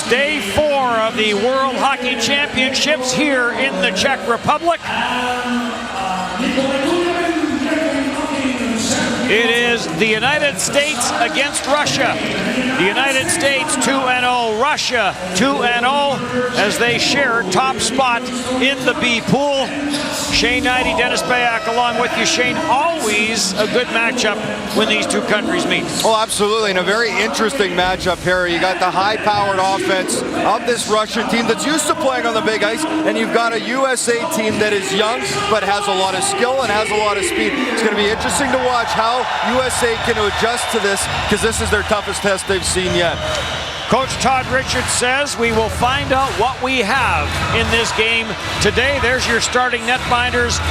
is day 4 of the World Hockey Championships here in the Czech Republic. It is the United States against Russia. The United States 2-0, Russia 2-0 as they share top spot in the B pool. Shane Knighty, Dennis Bayak along with you. Shane, always a good matchup when these two countries meet. Oh, absolutely, and a very interesting matchup here. You got the high-powered offense of this Russian team that's used to playing on the big ice, and you've got a USA team that is young but has a lot of skill and has a lot of speed. It's going to be interesting to watch how USA can adjust to this, because this is their toughest test they've seen yet. Coach Todd Richards says we will find out what we have in this game today. There's your starting netminders.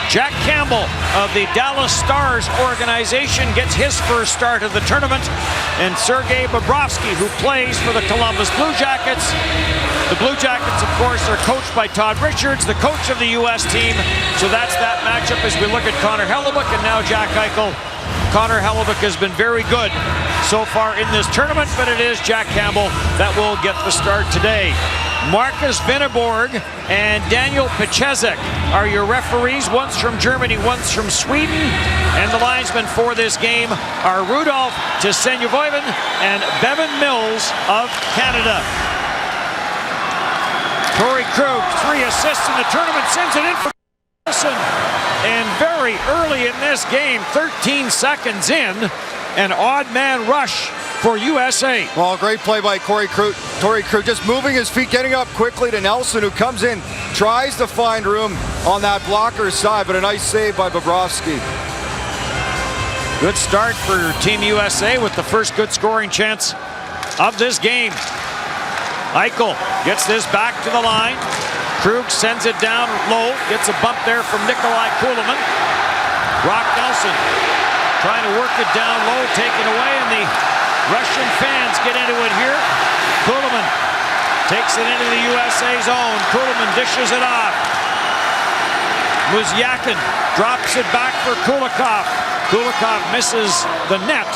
Jack Campbell of the Dallas Stars organization gets his first start of the tournament, and Sergei Bobrovsky, who plays for the Columbus Blue Jackets. The Blue Jackets, of course, are coached by Todd Richards, the coach of the U.S. team. So that's that matchup as we look at Connor Hellebuyck and now Jack Eichel. Connor Hellebuyck has been very good so far in this tournament, but it is Jack Campbell that will get the start today. Marcus Vinneborg and Daniel Pechezek are your referees, once from Germany, once from Sweden. And the linesmen for this game are Rudolf Tsenyevoyevin and Bevan Mills of Canada. Torrey Krug, 3 assists in the tournament, sends it in for Wilson. And very early in this game, 13 seconds in, an odd man rush for USA. Well, great play by Torrey Krug, just moving his feet, getting up quickly to Nelson, who comes in, tries to find room on that blocker's side, but a nice save by Bobrovsky. Good start for Team USA with the first good scoring chance of this game. Eichel gets this back to the line. Krug sends it down low, gets a bump there from Nikolai Kulemin. Brock Nelson trying to work it down low, taken away, and the Russian fans get into it here. Kulemin takes it into the USA zone. Kulemin dishes it off. Muzyakin drops it back for Kulikov. Kulikov misses the net,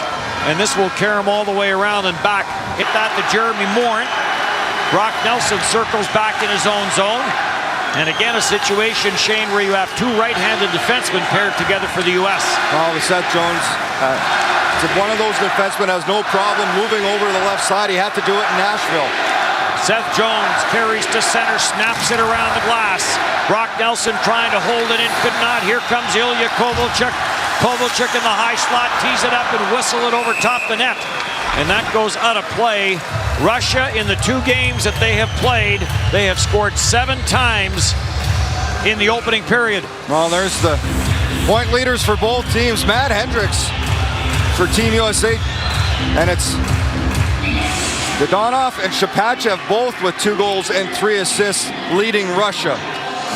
and this will carry him all the way around and back. Hit that to Jeremy Morin. Brock Nelson circles back in his own zone. And again, a situation, Shane, where you have two right-handed defensemen paired together for the U.S. Well, Seth Jones, one of those defensemen has no problem moving over to the left side. He had to do it in Nashville. Seth Jones carries to center, snaps it around the glass. Brock Nelson trying to hold it in, could not. Here comes Ilya Kovalchuk. Kovalchuk in the high slot, tees it up and whistle it over top the net. And that goes out of play. Russia, in the 2 games that they have played, they have scored 7 times in the opening period. Well, there's the point leaders for both teams. Matt Hendricks for Team USA. And it's Dodonov and Shapachev both with 2 goals and 3 assists leading Russia.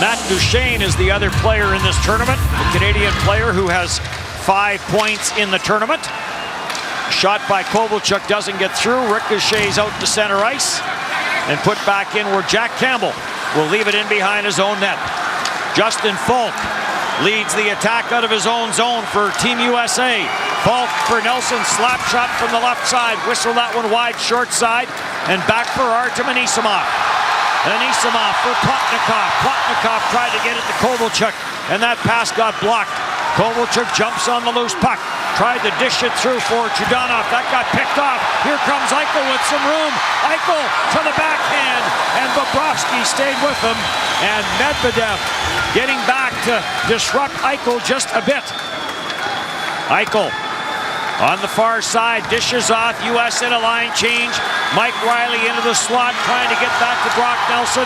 Matt Duchesne is the other player in this tournament, the Canadian player who has 5 points in the tournament. Shot by Kovalchuk doesn't get through. Ricochets out to center ice and put back in where Jack Campbell will leave it in behind his own net. Justin Falk leads the attack out of his own zone for Team USA. Falk for Nelson, slap shot from the left side. Whistle that one wide, short side, and back for Artem Anisimov. Anisimov for Plotnikov. Plotnikov tried to get it to Kovalchuk, and that pass got blocked. Kovalchuk jumps on the loose puck. Tried to dish it through for Chudanov. That got picked off. Here comes Eichel with some room. Eichel to the backhand, and Bobrovsky stayed with him. And Medvedev getting back to disrupt Eichel just a bit. Eichel on the far side, dishes off. U.S. in a line change. Mike Riley into the slot, trying to get that to Brock Nelson.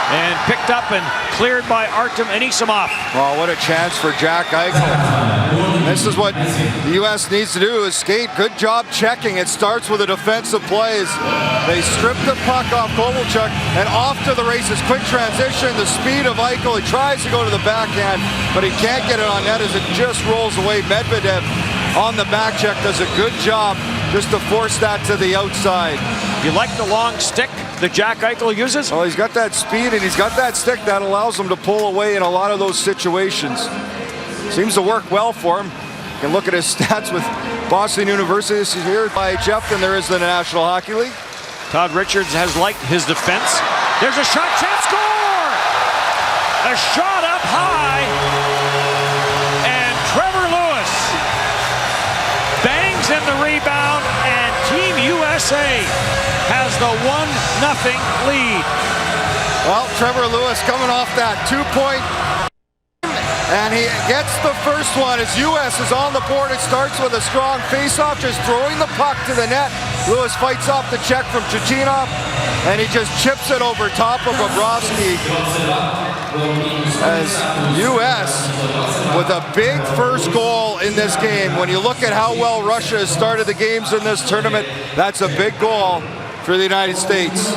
And picked up and cleared by Artem Anisimov. Well, what a chance for Jack Eichel. This is what the U.S. needs to do, is skate. Good job checking. It starts with the defensive plays. They strip the puck off Kovalchuk and off to the races. Quick transition, the speed of Eichel. He tries to go to the backhand, but he can't get it on net as it just rolls away. Medvedev on the back check does a good job just to force that to the outside. You like the long stick that Jack Eichel uses? Well, he's got that speed and he's got that stick that allows him to pull away in a lot of those situations. Seems to work well for him. You can look at his stats with Boston University this year by IIHF than there is in the National Hockey League. Todd Richards has liked his defense. There's a shot, chance, score! A shot up high, and Trevor Lewis bangs in the rebound, and Team USA has the 1-0 lead. Well, Trevor Lewis coming off that 2-point, and he gets the first one as U.S. is on the board. It starts with a strong face-off, just throwing the puck to the net. Lewis fights off the check from Chachinov, and he just chips it over top of Bobrovsky. As U.S. with a big first goal in this game. When you look at how well Russia has started the games in this tournament, that's a big goal for the United States.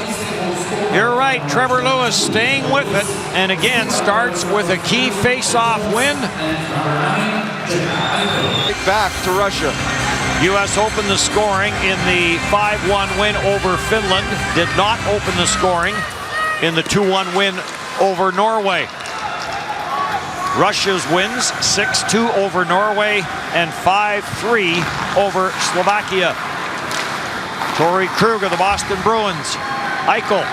You're right, Trevor Lewis staying with it, and again starts with a key face-off win. Back to Russia. U.S. opened the scoring in the 5-1 win over Finland. Did not open the scoring in the 2-1 win over Norway. Russia's wins 6-2 over Norway and 5-3 over Slovakia. Torrey Krug of the Boston Bruins. Eichel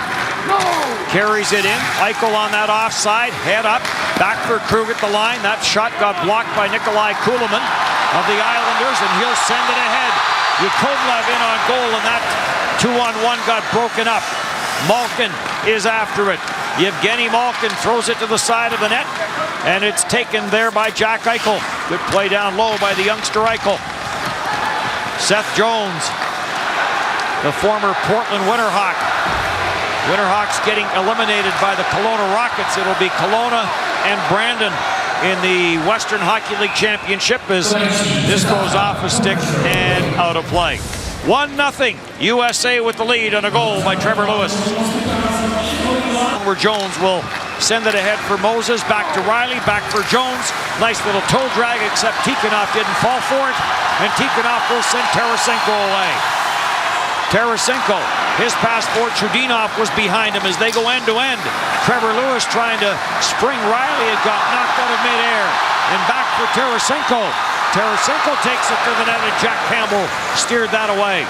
carries it in. Eichel on that offside, head up, back for Krug at the line. That shot got blocked by Nikolai Kulemin of the Islanders, and he'll send it ahead. Yakovlev in on goal, and that 2-on-1 got broken up. Malkin is after it. Yevgeny Malkin throws it to the side of the net, and it's taken there by Jack Eichel. Good play down low by the youngster Eichel. Seth Jones, the former Portland Winterhawk. Winterhawks getting eliminated by the Kelowna Rockets. It'll be Kelowna and Brandon in the Western Hockey League Championship as this goes off a stick and out of play. 1-0, USA with the lead on a goal by Trevor Lewis. Where Jones will send it ahead for Moses, back to Riley, back for Jones. Nice little toe drag, except Tikhonov didn't fall for it, and Tikhonov will send Tarasenko away. Tarasenko, his pass for Chudinov was behind him as they go end-to-end. Trevor Lewis trying to spring Riley, it got knocked out of midair. And back for Tarasenko. Tarasenko takes it to the net, and Jack Campbell steered that away.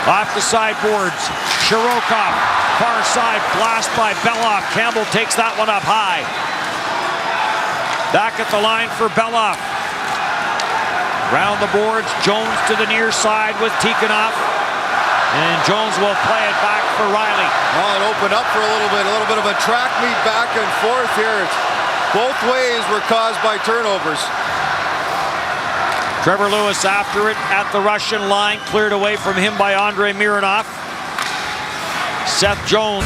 Off the sideboards, Shirokov, far side, blast by Belov. Campbell takes that one up high. Back at the line for Belov. Round the boards, Jones to the near side with Tikhonov. And Jones will play it back for Riley. Oh, it opened up for a little bit of a track meet back and forth here. Both ways were caused by turnovers. Trevor Lewis after it at the Russian line, cleared away from him by Andrei Mironov. Seth Jones.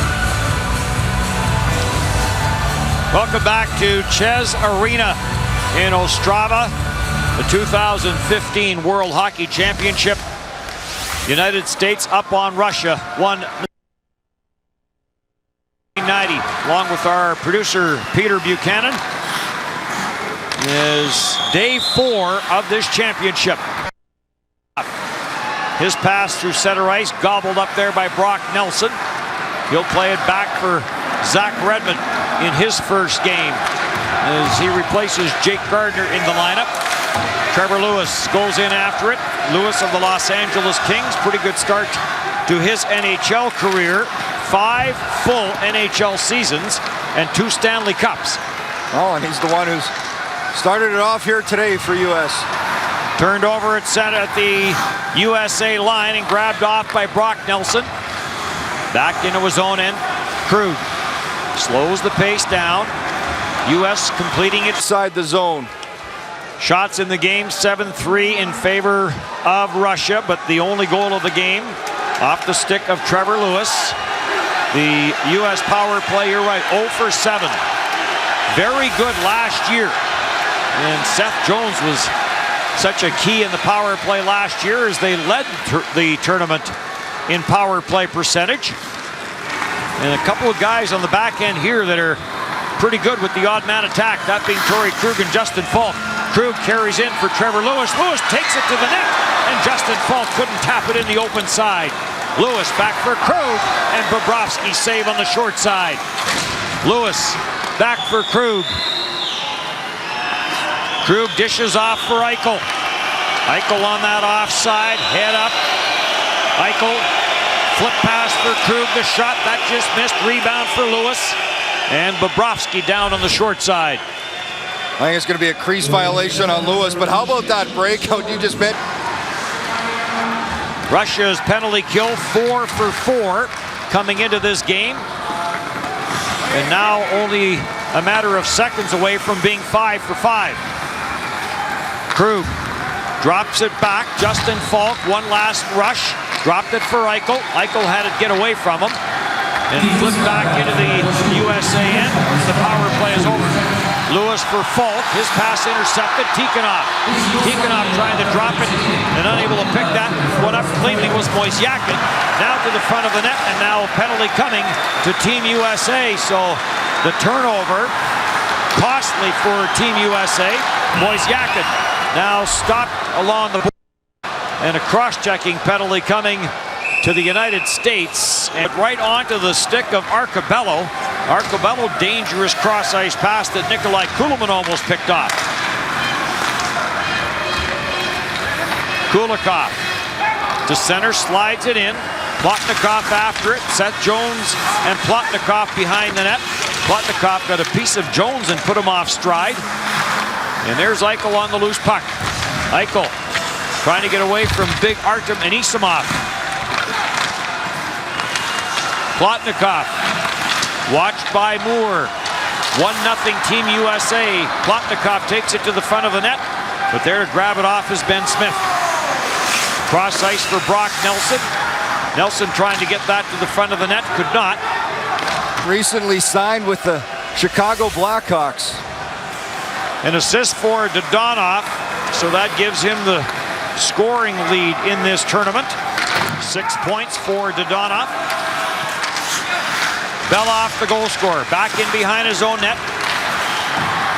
Welcome back to Ches Arena in Ostrava. The 2015 World Hockey Championship. United States up on Russia, 1-90. Along with our producer, Peter Buchanan, is day 4 of this championship. His pass through center ice, gobbled up there by Brock Nelson. He'll play it back for Zach Redmond in his first game as he replaces Jake Gardner in the lineup. Trevor Lewis goes in after it. Lewis of the Los Angeles Kings, pretty good start to his NHL career. 5 full NHL seasons and 2 Stanley Cups. Oh, and he's the one who's started it off here today for U.S. Turned over at center at the USA line and grabbed off by Brock Nelson. Back into his own end. Krug slows the pace down. U.S. completing it inside the zone. Shots in the game, 7-3 in favor of Russia, but the only goal of the game off the stick of Trevor Lewis. The U.S. power play, you're right, 0 for 7. Very good last year. And Seth Jones was such a key in the power play last year as they led the tournament in power play percentage. And a couple of guys on the back end here that are pretty good with the odd man attack, that being Torrey Krug and Justin Falk. Krug carries in for Trevor Lewis. Lewis takes it to the net, and Justin Falk couldn't tap it in the open side. Lewis back for Krug, and Bobrovsky save on the short side. Lewis back for Krug. Krug dishes off for Eichel. Eichel on that offside, head up, Eichel, flip pass for Krug, the shot, that just missed, rebound for Lewis. And Bobrovsky down on the short side. I think it's going to be a crease violation on Lewis, but how about that breakout you just mentioned? Russia's penalty kill 4 for 4 coming into this game. And now only a matter of seconds away from being 5 for 5. Krug drops it back. Justin Falk, one last rush. Dropped it for Eichel. Eichel had it get away from him. And flipped back into the USA end. The power play is over. Lewis for Falk. His pass intercepted. Tikhonov trying to drop it and unable to pick that one up cleanly was Moisyakin. Now to the front of the net, and now a penalty coming to Team USA. So the turnover costly for Team USA. Moisyakin now stopped along the board. And a cross-checking penalty coming to the United States, and right onto the stick of Arcobello. Arcobello, dangerous cross-ice pass that Nikolai Kulemin almost picked off. Kulikov to center, slides it in. Plotnikov after it. Seth Jones and Plotnikov behind the net. Plotnikov got a piece of Jones and put him off stride. And there's Eichel on the loose puck. Eichel trying to get away from big Artem Anisimov. Plotnikov, watched by Moore. 1-0 Team USA. Plotnikov takes it to the front of the net, but there to grab it off is Ben Smith. Cross ice for Brock Nelson. Nelson trying to get that to the front of the net, could not. Recently signed with the Chicago Blackhawks. An assist for Dodonov, so that gives him the scoring lead in this tournament. 6 points for Dodonov. Beloff, the goal scorer, back in behind his own net.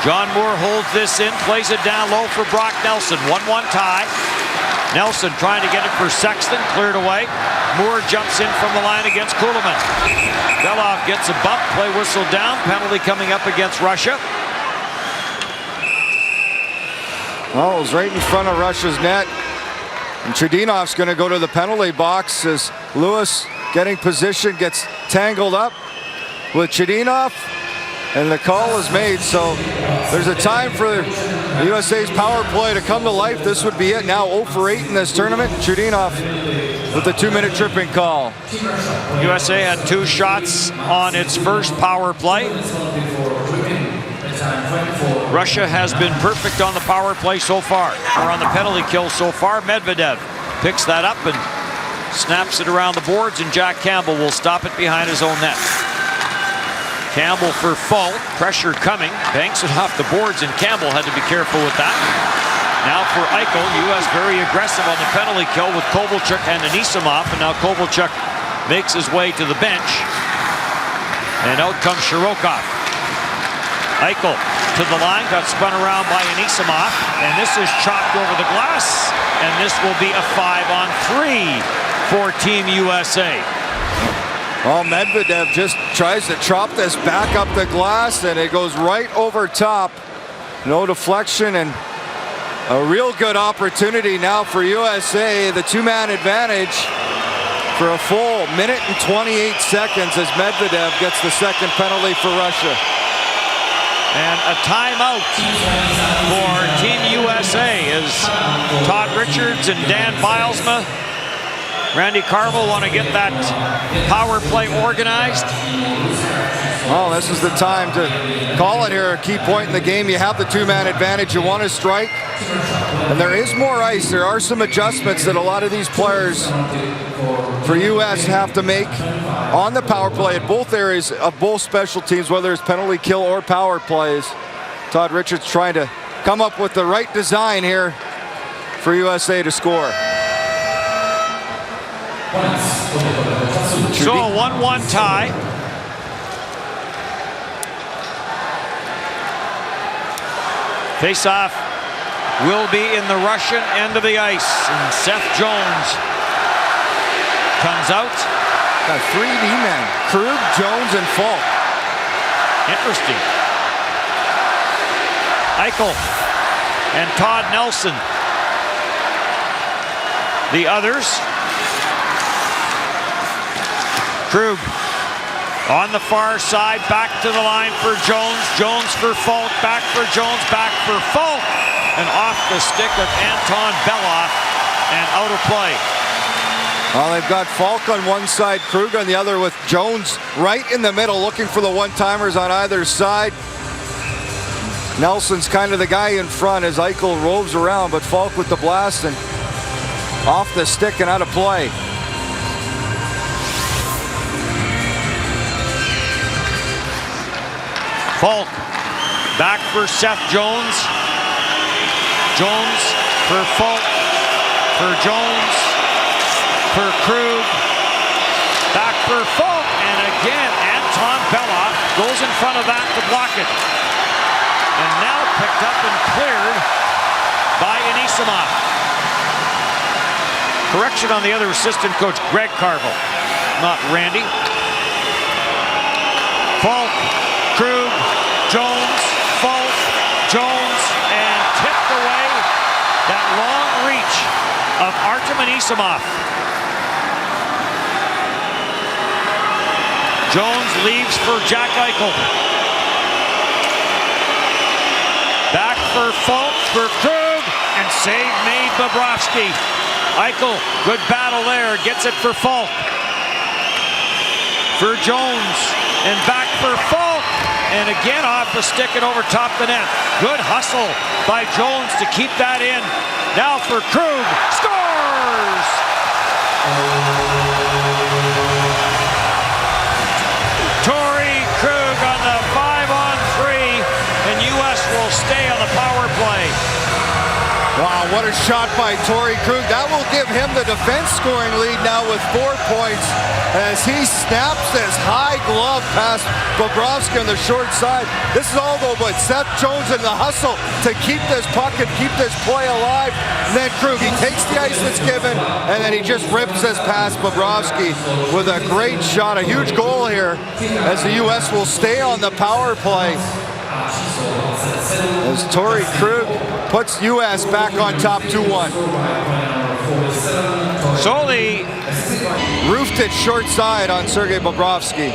John Moore holds this in, plays it down low for Brock Nelson. 1-1 tie. Nelson trying to get it for Sexton, cleared away. Moore jumps in from the line against Kulemin. Beloff gets a bump, play whistle down, penalty coming up against Russia. Well, it was right in front of Russia's net. And Chudinov's going to go to the penalty box as Lewis, getting position, gets tangled up with Chudinov, and the call is made. So there's a time for the USA's power play to come to life. This would be it. Now 0 for 8 in this tournament. Chudinov with the 2-minute tripping call. USA had 2 shots on its first power play. Russia has been perfect on the power play so far, or on the penalty kill so far. Medvedev picks that up and snaps it around the boards, and Jack Campbell will stop it behind his own net. Campbell for Falk, pressure coming, banks it off the boards, and Campbell had to be careful with that. Now for Eichel, U.S. very aggressive on the penalty kill with Kovalchuk and Anisimov, and now Kovalchuk makes his way to the bench. And out comes Shirokov. Eichel to the line, got spun around by Anisimov, and this is chopped over the glass, and this will be a 5-on-3 for Team USA. Well, Medvedev just tries to chop this back up the glass, and it goes right over top. No deflection, and a real good opportunity now for USA. The 2-man advantage for a full minute and 28 seconds as Medvedev gets the second penalty for Russia. And a timeout for Team USA as Todd Richards and Dan Bilesma, Randy Carville want to get that power play organized. Well, this is the time to call it here. A key point in the game. You have the 2-man advantage. You want to strike. And there is more ice. There are some adjustments that a lot of these players for U.S. have to make on the power play at both areas of both special teams, whether it's penalty kill or power plays. Todd Richards trying to come up with the right design here for USA to score. So a 1-1 tie. Face-off will be in the Russian end of the ice, and Seth Jones comes out. Got 3 D-men, Krug, Jones, and Falk. Interesting. Eichel and Todd Nelson. The others. Krug on the far side, back to the line for Jones. Jones for Falk, back for Jones, back for Falk. And off the stick of Anton Beloff and out of play. Well, they've got Falk on one side, Krug on the other, with Jones right in the middle looking for the one-timers on either side. Nelson's kind of the guy in front as Eichel roves around, but Falk with the blast and off the stick and out of play. Falk back for Seth Jones. Jones for Falk, for Jones, for Krug, back for Falk, and again Anton Beloff goes in front of that to block it. And now picked up and cleared by Anisimov. Correction on the other assistant coach, Greg Carville, not Randy. Falk, Krug, Jones, Falk, Jones, and tipped away. That long reach of Artem Anisimov. Jones leaves for Jack Eichel. Back for Falk, for Krug, and save made Bobrovsky. Eichel, good battle there, gets it for Falk. For Jones, and back for Falk. And again off the stick and over top the net. Good hustle by Jones to keep that in. Now for Krug, scores! Torrey Krug on the 5-on-3, and U.S. will stay on the power play. Wow, what a shot by Torrey Krug. That will give him the defense scoring lead now with 4 points as he snaps this high glove past Bobrovsky on the short side. This is all though but Seth Jones in the hustle to keep this puck and keep this play alive. And then Krug, he takes the ice that's given, and then he just rips this past Bobrovsky with a great shot. A huge goal here as the U.S. will stay on the power play. As Torrey Krug puts U.S. back on top 2-1. So they roofed it short side on Sergei Bobrovsky.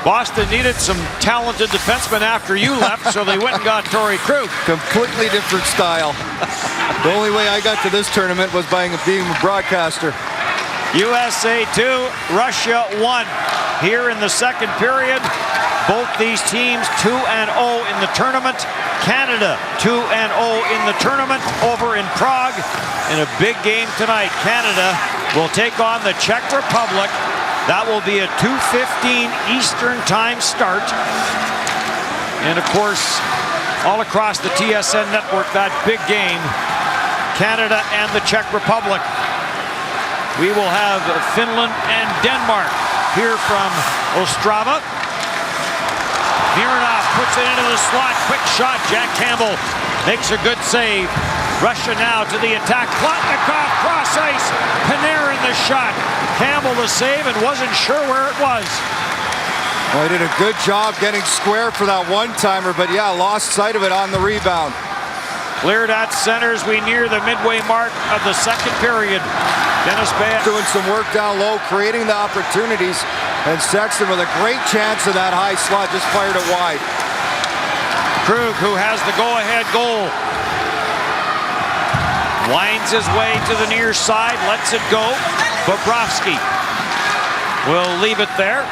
Boston needed some talented defensemen after you left, so they went and got Torrey Krug. Completely different style. The only way I got to this tournament was by being a broadcaster. USA 2, Russia 1. Here in the second period, both these teams 2-0 in the tournament. Canada 2-0 in the tournament over in Prague. In a big game tonight, Canada will take on the Czech Republic. That will be a 2:15 Eastern time start. And of course, all across the TSN network, that big game, Canada and the Czech Republic. We will have Finland and Denmark here from Ostrava. Mironov puts it into the slot, quick shot. Jack Campbell makes a good save. Russia now to the attack. Plotnikov cross ice. Panarin the shot. Campbell the save and wasn't sure where it was. Well, he did a good job getting square for that one-timer, but yeah, lost sight of it on the rebound. Cleared at center as we near the midway mark of the second period. Dennis Bay doing some work down low, creating the opportunities, and Sexton with a great chance in that high slot, just fired it wide. Krug, who has the go-ahead goal, winds his way to the near side, lets it go. Bobrovsky will leave it there.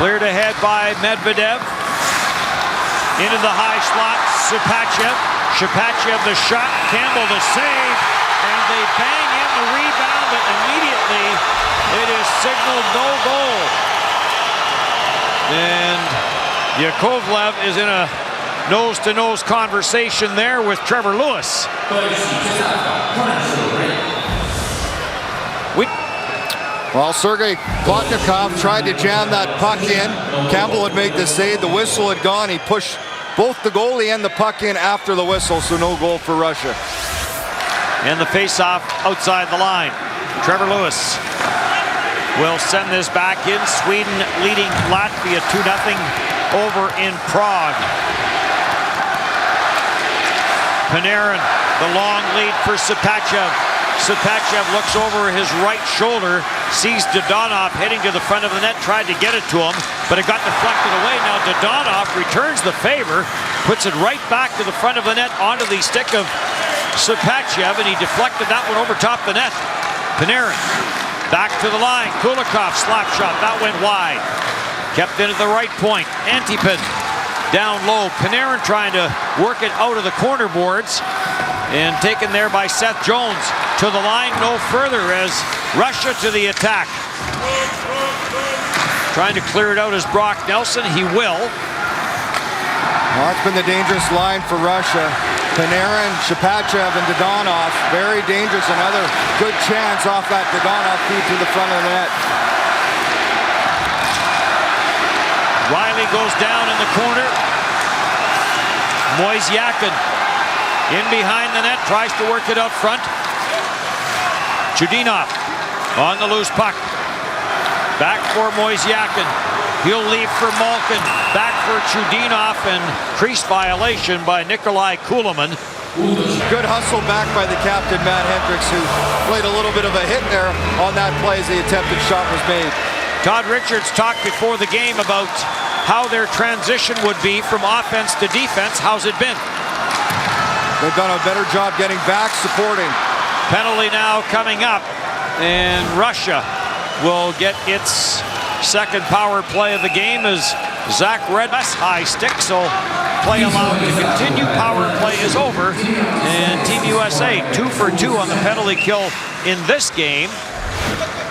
Cleared ahead by Medvedev. Into the high slot, Shepatchev. Shepatchev the shot, Campbell the save, and they bang in the rebound, but immediately it is signaled no goal. And Yakovlev is in a nose-to-nose conversation there with Trevor Lewis. Well, Sergei Plotnikov tried to jam that puck in. Campbell had made the save. The whistle had gone. He pushed both the goalie and the puck in after the whistle, so no goal for Russia. And the face-off outside the line. Trevor Lewis will send this back in. Sweden leading Latvia 2-0 over in Prague. Panarin, the long lead for Shepatchev. Sepaciev looks over his right shoulder, sees Dodonov heading to the front of the net, tried to get it to him, but it got deflected away. Now Dodonov returns the favor, puts it right back to the front of the net onto the stick of Sepaciev, and he deflected that one over top the net. Panarin back to the line. Kulikov slap shot, that went wide. Kept in at the right point. Antipin down low. Panarin trying to work it out of the corner boards, and taken there by Seth Jones. To the line, no further, as Russia to the attack. Trying to clear it out as Brock Nelson. He will. Well, that's been the dangerous line for Russia. Panarin, Sepaciev, and Dodonov. Very dangerous. Another good chance off that Dodonov feed to the front of the net. Riley goes down in the corner. Moisyakin in behind the net, tries to work it out front. Chudinov on the loose puck. Back for Moisyakin. He'll leave for Malkin. Back for Chudinov, and crease violation by Nikolai Kulemin. Good hustle back by the captain, Matt Hendricks, who played a little bit of a hit there on that play as the attempted shot was made. Todd Richards talked before the game about how their transition would be from offense to defense. How's it been? They've done a better job getting back, supporting. Penalty now coming up, and Russia will get its second power play of the game as Zach Redmond's high stick, so play allowed to continue. Power play is over, and Team USA 2 for 2 on the penalty kill in this game,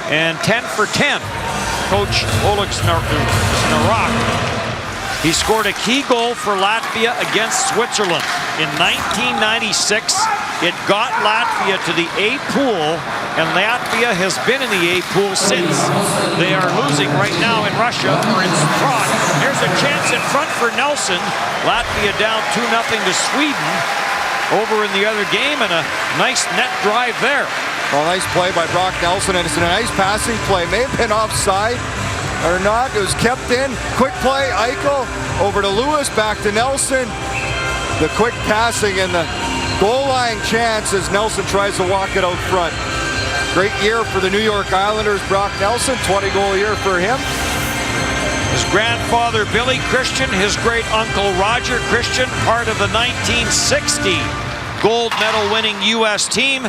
and 10 for 10. Coach Oleg Snarak. He scored a key goal for Latvia against Switzerland. In 1996, it got Latvia to the A pool, and Latvia has been in the A pool since. They are losing right now in Russia. It's Prague. Here's a chance in front for Nelson. Latvia down 2-0 to Sweden over in the other game, and a nice net drive there. Well, nice play by Brock Nelson, and it's a nice passing play. May have been offside or not. It was kept in. Quick play, Eichel over to Lewis, back to Nelson. The quick passing and the goal line chance as Nelson tries to walk it out front. Great year for the New York Islanders. Brock Nelson, 20-goal year for him. His grandfather Billy Christian, his great uncle Roger Christian, part of the 1960 gold medal winning U.S. team,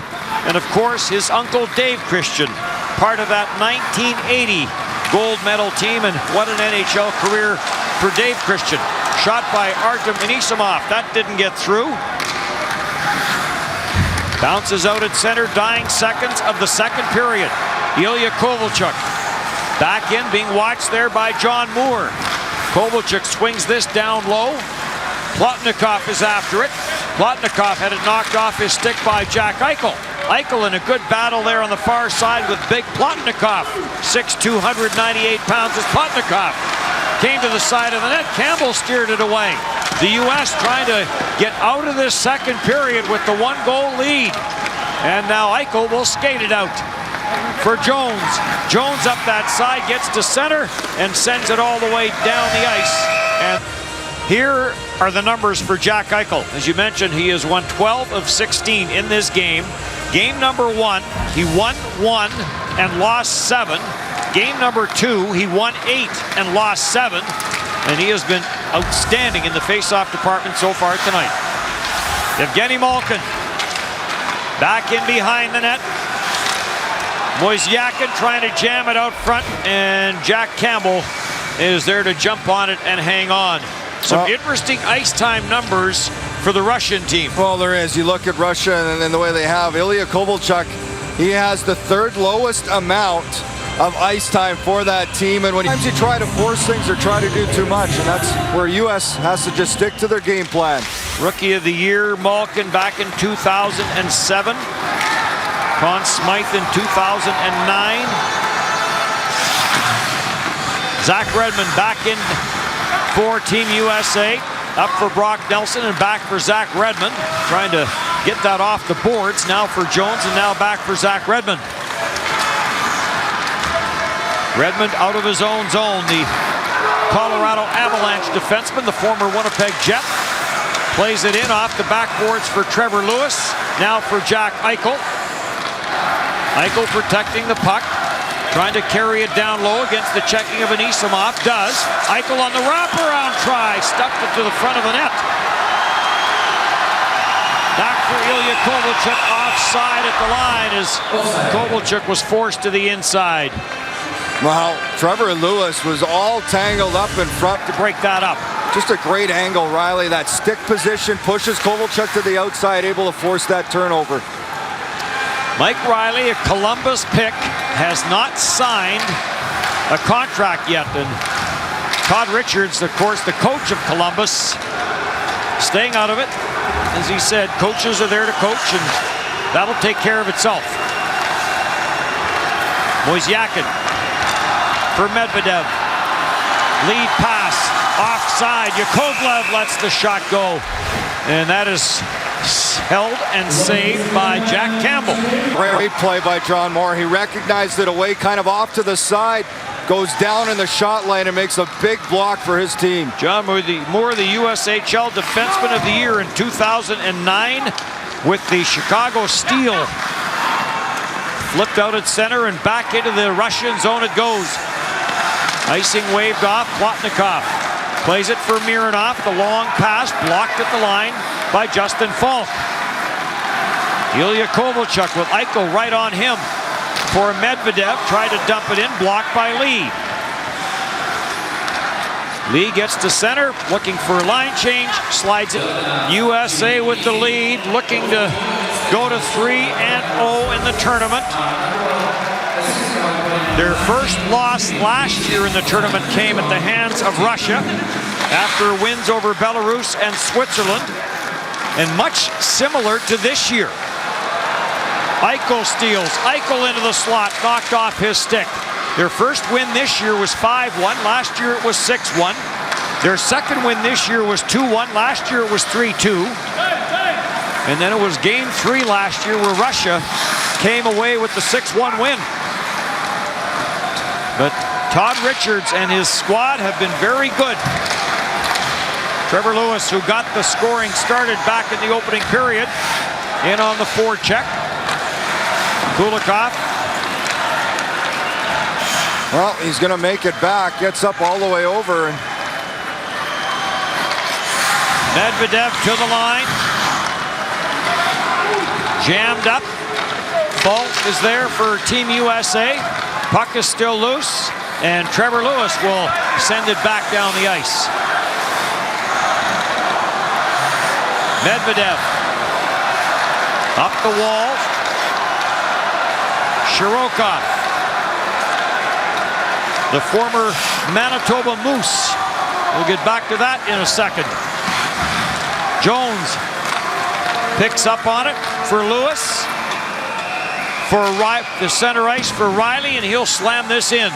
and of course his uncle Dave Christian, part of that 1980 gold medal team. And what an NHL career for Dave Christian. Shot by Artem Anisimov, that didn't get through. Bounces out at center, dying seconds of the second period. Ilya Kovalchuk back in, being watched there by John Moore. Kovalchuk swings this down low. Plotnikov is after it. Plotnikov had it knocked off his stick by Jack Eichel. Eichel in a good battle there on the far side with big Plotnikov. 6'2", 198 pounds is Plotnikov. Came to the side of the net. Campbell steered it away. The U.S. trying to get out of this second period with the 1-goal lead. And now Eichel will skate it out for Jones. Jones up that side, gets to center, and sends it all the way down the ice. And here are the numbers for Jack Eichel. As you mentioned, he has won 12 of 16 in this game. Game number 1, he won 1 and lost 7. Game number 2, he won 8 and lost 7. And he has been outstanding in the face-off department so far tonight. Evgeny Malkin back in behind the net. Moisyakin trying to jam it out front, and Jack Campbell is there to jump on it and hang on. Some interesting ice time numbers for the Russian team. Well, there is. You look at Russia and the way they have Ilya Kovalchuk. He has the third lowest amount of ice time for that team, and when you try to force things or try to do too much, and that's where U.S. has to just stick to their game plan. Rookie of the year, Malkin back in 2007. Conn Smythe in 2009. Zach Redmond back in for Team USA. Up for Brock Nelson and back for Zach Redmond. Trying to get that off the boards. Now for Jones and now back for Zach Redmond. Redmond out of his own zone. The Colorado Avalanche defenseman, the former Winnipeg Jet, plays it in off the backboards for Trevor Lewis. Now for Jack Eichel. Eichel protecting the puck, trying to carry it down low against the checking of Anisimov. Does. Eichel on the wraparound try, stuffed it to the front of the net. Back for Ilya Kovalchuk, offside at the line as Kovalchuk was forced to the inside. Well, Trevor Lewis was all tangled up in front to break that up. Just a great angle, Riley. That stick position pushes Kovalchuk to the outside, able to force that turnover. Mike Riley, a Columbus pick, has not signed a contract yet. And Todd Richards, of course, the coach of Columbus, staying out of it. As he said, coaches are there to coach, and that'll take care of itself. Wozniacki for Medvedev. Lead pass, offside. Yakovlev lets the shot go. And that is held and saved by Jack Campbell. Great play by John Moore. He recognized it away, kind of off to the side, goes down in the shot lane and makes a big block for his team. John Moore, the USHL Defenseman of the Year in 2009 with the Chicago Steel. Flipped out at center and back into the Russian zone it goes. Icing waved off, Plotnikov plays it for Mironov. The long pass blocked at the line by Justin Falk. Ilya Kovalchuk with Eichel right on him for Medvedev. Tried to dump it in, blocked by Lee. Lee gets to center, looking for a line change, slides it. USA with the lead, looking to go to 3-0 in the tournament. Their first loss last year in the tournament came at the hands of Russia after wins over Belarus and Switzerland, and much similar to this year. Eichel steals, Eichel into the slot, knocked off his stick. Their first win this year was 5-1, last year it was 6-1. Their second win this year was 2-1, last year it was 3-2. And then it was game 3 last year where Russia came away with the 6-1 win. But Todd Richards and his squad have been very good. Trevor Lewis, who got the scoring started back in the opening period, in on the forecheck. Kulikov. Well, he's going to make it back. Gets up all the way over. And Medvedev to the line. Jammed up. Falk is there for Team USA. Puck is still loose, and Trevor Lewis will send it back down the ice. Medvedev up the wall. Shirokov, the former Manitoba Moose. We'll get back to that in a second. Jones picks up on it for Lewis. For the center ice for Riley, and he'll slam this in.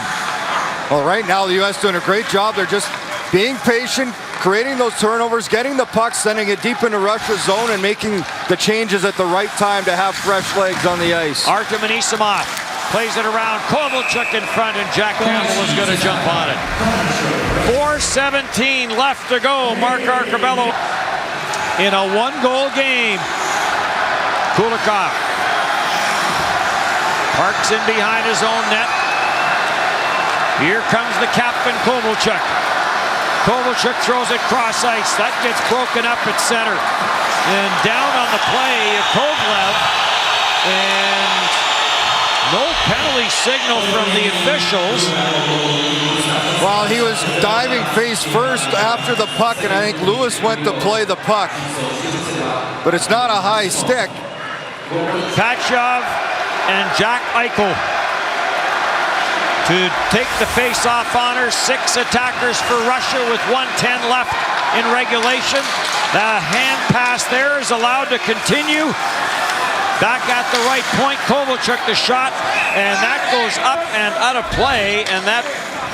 Well, right now the U.S. doing a great job. They're just being patient, creating those turnovers, getting the puck, sending it deep into Russia's zone, and making the changes at the right time to have fresh legs on the ice. Artem Anisimov plays it around. Kovalchuk in front, and Jack Campbell is going to jump on it. 4:17 left to go. Mark Arcabello in a one-goal game. Kulikov parks in behind his own net. Here comes the captain, Kovalchuk. Kovalchuk throws it cross ice. That gets broken up at center. And down on the play, Yakovlev. And no penalty signal from the officials. Well, he was diving face first after the puck, and I think Lewis went to play the puck. But it's not a high stick. Pachov and Jack Eichel to take the face-off honors. 6 attackers for Russia with 1:10 left in regulation. The hand pass there is allowed to continue. Back at the right point, Kovalchuk the shot, and that goes up and out of play, and that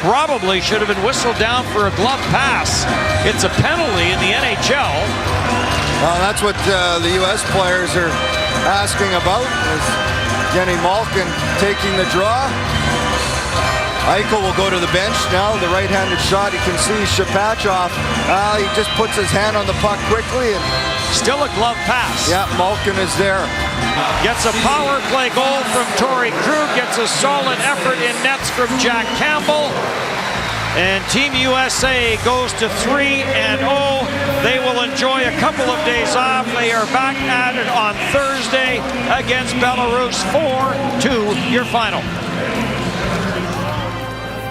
probably should have been whistled down for a glove pass. It's a penalty in the NHL. Well, that's what the U.S. players are asking about. Jenny Malkin taking the draw. Eichel will go to the bench now. The right-handed shot, you can see Shapachov. He just puts his hand on the puck quickly and Still a glove pass. Yeah, Malkin is there. Gets a power play goal from Torrey Krug. Gets a solid effort in nets from Jack Campbell. And Team USA goes to 3-0. They will enjoy a couple of days off. They are back at it on Thursday against Belarus. 4-2 your final.